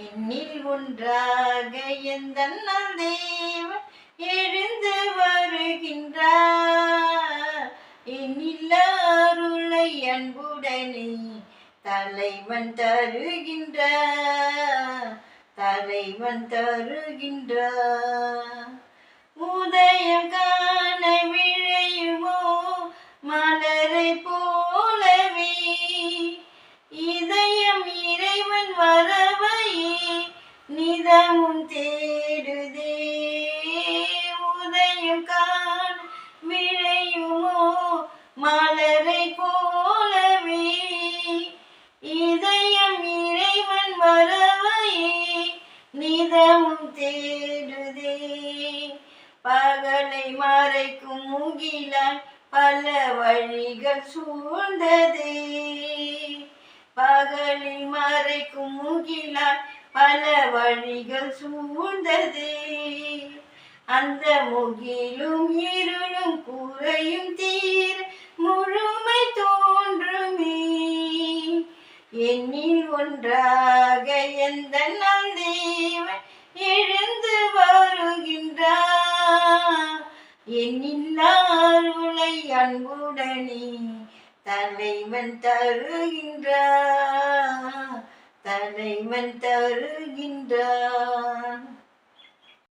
என்னில் ஒன்றாக எந்தன் தேவன் எழுந்து வருகின்றார். என்னில் அருளை அன்புடனே தலைவன் தருகின்றார், தலைவன் தருகின்றார். உதயம் காண விழையுமோ மலரை போலவே, இதயம் இறைவன் வரவையே நிதமும் தேடுதே. உதயம் காண விழையுமோ மலரை போலவே, இதயம் இறைவன் வரவையே நிதமும் தேடுதே. பகலை மறைக்கும் முகிலாய் பல வழிகள் சூழ்ந்ததே, பகலில் மறைக்கும் முகிலாய் பல வழிகள் சூழ்ந்ததே. அந்த முகிலும் இருளும் குறையும் தீர முழுமை தோன்றுமே. என்னில் ஒன்றாக எந்தன் தேவன் எழுந்து வருகின்றார். என்னில் அருளை அன்புடனே தலைவன் தருகின்றார், தலைவன் தருகின்றார்.